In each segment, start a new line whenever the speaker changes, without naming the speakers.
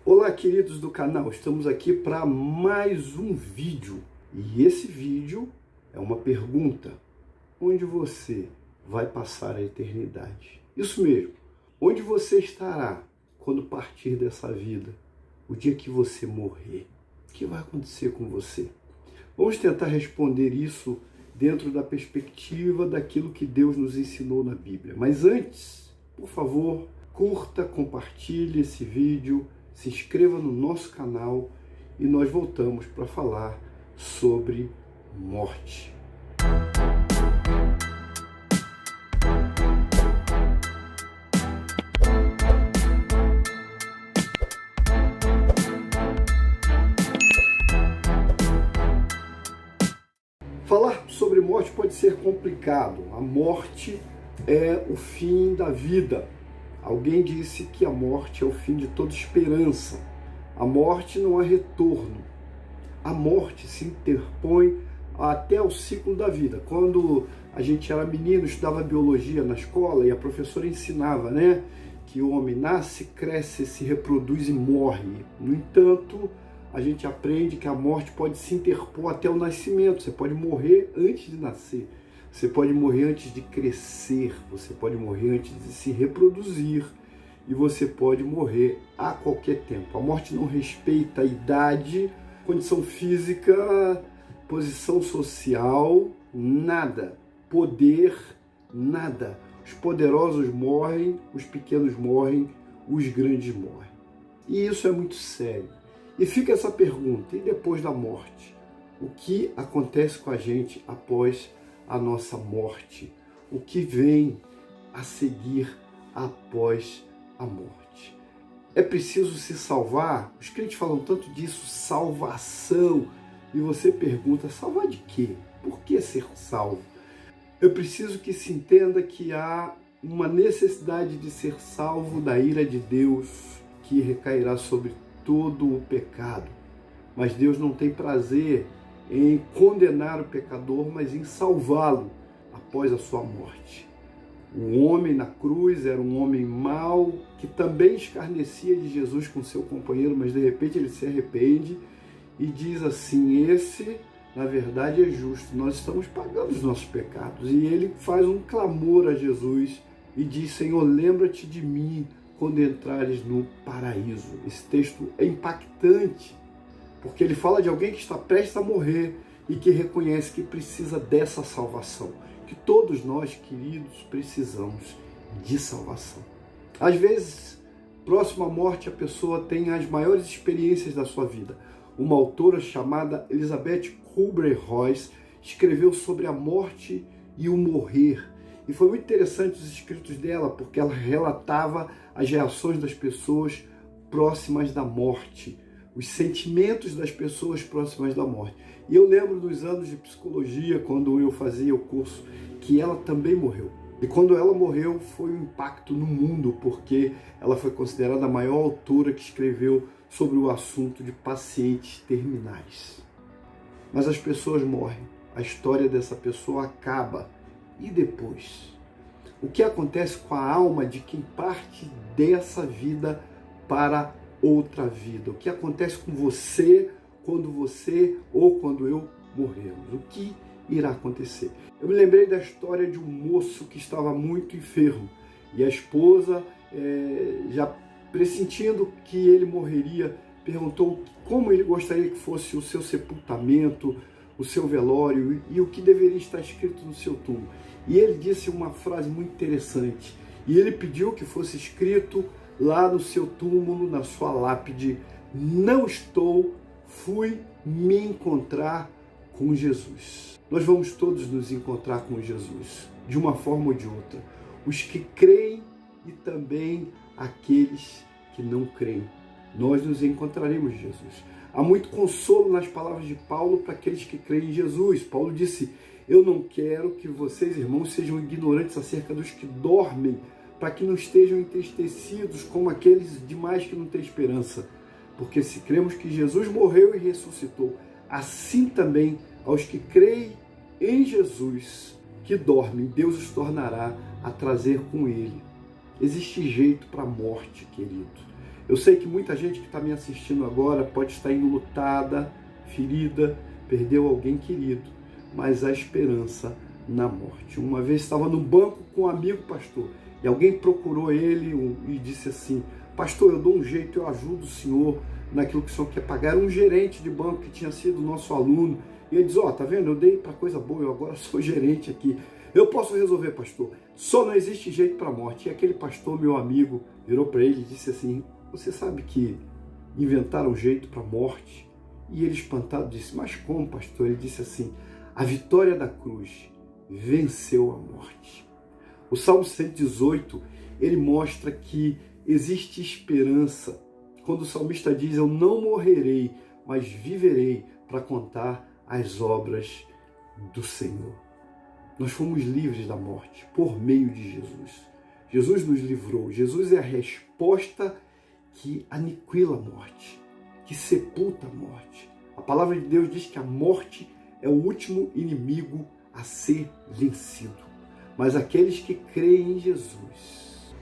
Olá, queridos do canal, estamos aqui para mais um vídeo. E esse vídeo é uma pergunta: onde você vai passar a eternidade? Isso mesmo, onde você estará quando partir dessa vida? O dia que você morrer, o que vai acontecer com você? Vamos tentar responder isso dentro da perspectiva daquilo que Deus nos ensinou na Bíblia. Mas antes, por favor, curta, compartilhe esse vídeo, se inscreva no nosso canal e nós voltamos para falar sobre morte. Falar sobre morte pode ser complicado. A morte é o fim da vida. Alguém disse que a morte é o fim de toda esperança. A morte não há retorno. A morte se interpõe até o ciclo da vida. Quando a gente era menino, estudava biologia na escola e a professora ensinava, que o homem nasce, cresce, se reproduz e morre. No entanto, a gente aprende que a morte pode se interpor até o nascimento. Você pode morrer antes de nascer. Você pode morrer antes de crescer, você pode morrer antes de se reproduzir e você pode morrer a qualquer tempo. A morte não respeita a idade, condição física, posição social, nada. Poder, nada. Os poderosos morrem, os pequenos morrem, os grandes morrem. E isso é muito sério. E fica essa pergunta: e depois da morte? O que acontece com a gente após a nossa morte? O que vem a seguir após a morte? É preciso se salvar? Os crentes falam tanto disso, salvação. E você pergunta, salvar de quê? Por que ser salvo? Eu preciso que se entenda que há uma necessidade de ser salvo da ira de Deus que recairá sobre todo o pecado. Mas Deus não tem prazer em condenar o pecador, mas em salvá-lo após a sua morte. O homem na cruz era um homem mau, que também escarnecia de Jesus com seu companheiro, mas de repente ele se arrepende e diz assim: esse, na verdade, é justo, nós estamos pagando os nossos pecados. E ele faz um clamor a Jesus e diz: Senhor, lembra-te de mim quando entrares no paraíso. Esse texto é impactante, porque ele fala de alguém que está prestes a morrer e que reconhece que precisa dessa salvação, que todos nós, queridos, precisamos de salvação. Às vezes, próximo à morte, a pessoa tem as maiores experiências da sua vida. Uma autora chamada Elizabeth Kubler-Ross escreveu sobre a morte e o morrer. E foi muito interessante os escritos dela, porque ela relatava as reações das pessoas próximas da morte, os sentimentos das pessoas próximas da morte. E eu lembro dos anos de psicologia, quando eu fazia o curso, que ela também morreu. E quando ela morreu, foi um impacto no mundo, porque ela foi considerada a maior autora que escreveu sobre o assunto de pacientes terminais. Mas as pessoas morrem, a história dessa pessoa acaba. E depois? O que acontece com a alma de quem parte dessa vida para outra vida? O que acontece com você ou quando eu morrermos? O que irá acontecer? Eu me lembrei da história de um moço que estava muito enfermo e a esposa, já pressentindo que ele morreria, perguntou como ele gostaria que fosse o seu sepultamento, o seu velório e o que deveria estar escrito no seu túmulo. E ele disse uma frase muito interessante. E ele pediu que fosse escrito lá no seu túmulo, na sua lápide: não estou, fui me encontrar com Jesus. Nós vamos todos nos encontrar com Jesus, de uma forma ou de outra. Os que creem e também aqueles que não creem. Nós nos encontraremos com Jesus. Há muito consolo nas palavras de Paulo para aqueles que creem em Jesus. Paulo disse: eu não quero que vocês, irmãos, sejam ignorantes acerca dos que dormem, para que não estejam entristecidos como aqueles demais que não têm esperança. Porque se cremos que Jesus morreu e ressuscitou, assim também aos que creem em Jesus, que dormem, Deus os tornará a trazer com ele. Existe jeito para a morte, querido. Eu sei que muita gente que está me assistindo agora pode estar enlutada, ferida, perdeu alguém querido, mas há esperança na morte. Uma vez estava no banco com um amigo pastor, e alguém procurou ele e disse assim: pastor, eu dou um jeito, eu ajudo o senhor naquilo que o senhor quer pagar. Era um gerente de banco que tinha sido nosso aluno, e ele diz: ó, tá vendo, eu dei para coisa boa, eu agora sou gerente aqui, eu posso resolver, pastor, só não existe jeito para a morte. E aquele pastor, meu amigo, virou para ele e disse assim: você sabe que inventaram um jeito para a morte? E ele, espantado, disse: mas como, pastor? Ele disse assim: a vitória da cruz venceu a morte. O Salmo 118, ele mostra que existe esperança. Quando o salmista diz: eu não morrerei, mas viverei para contar as obras do Senhor. Nós fomos livres da morte por meio de Jesus. Jesus nos livrou. Jesus é a resposta que aniquila a morte, que sepulta a morte. A palavra de Deus diz que a morte é o último inimigo a ser vencido. Mas aqueles que creem em Jesus,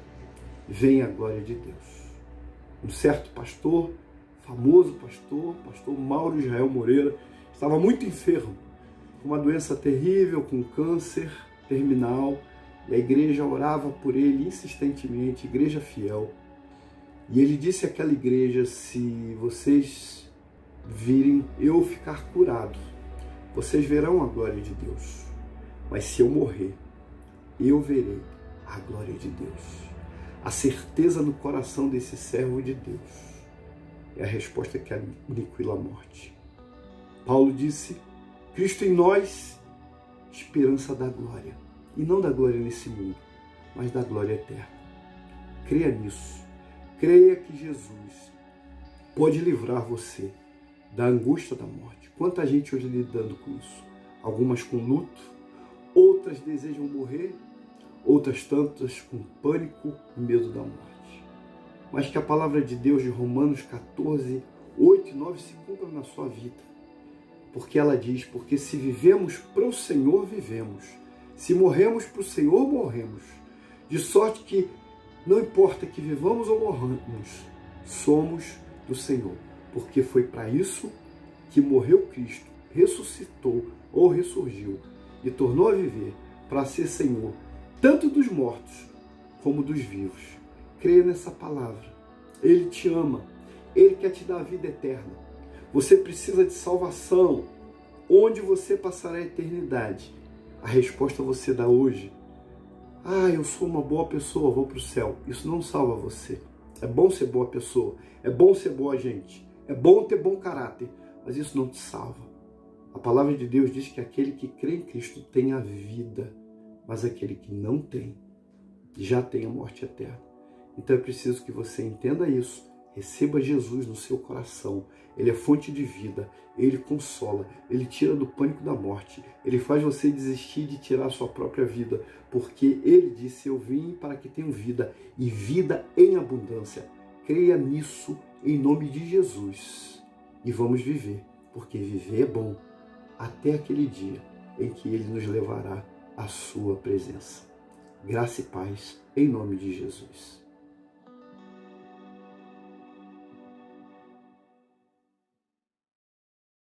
veem a glória de Deus. Um certo pastor, famoso pastor Mauro Israel Moreira, estava muito enfermo, com uma doença terrível, com câncer terminal, e a igreja orava por ele insistentemente, igreja fiel. E ele disse àquela igreja: se vocês virem eu ficar curado, vocês verão a glória de Deus. Mas se eu morrer, eu verei a glória de Deus. A certeza no coração desse servo de Deus é a resposta que aniquila a morte. Paulo disse: Cristo em nós, esperança da glória. E não da glória nesse mundo, mas da glória eterna. Creia nisso. Creia que Jesus pode livrar você da angústia da morte. Quanta gente hoje lidando com isso? Algumas com luto, outras desejam morrer, outras tantas com pânico e medo da morte. Mas que a palavra de Deus de Romanos 14, 8 e 9 se cumpra na sua vida. Porque ela diz: porque se vivemos para o Senhor, vivemos. Se morremos para o Senhor, morremos. De sorte que não importa que vivamos ou morramos, somos do Senhor. Porque foi para isso que morreu Cristo, ressuscitou ou ressurgiu e tornou a viver, para ser Senhor, tanto dos mortos como dos vivos. Creia nessa palavra. Ele te ama. Ele quer te dar a vida eterna. Você precisa de salvação. Onde você passará a eternidade? A resposta você dá hoje. Ah, eu sou uma boa pessoa, vou para o céu. Isso não salva você. É bom ser boa pessoa, é bom ser boa gente, é bom ter bom caráter, mas isso não te salva. A palavra de Deus diz que aquele que crê em Cristo tem a vida, mas aquele que não tem, já tem a morte eterna. Então é preciso que você entenda isso, receba Jesus no seu coração. Ele é fonte de vida, ele consola, ele tira do pânico da morte, ele faz você desistir de tirar a sua própria vida, porque ele disse: eu vim para que tenham vida e vida em abundância. Creia nisso em nome de Jesus e vamos viver, porque viver é bom até aquele dia em que ele nos levará à sua presença. Graça e paz em nome de Jesus.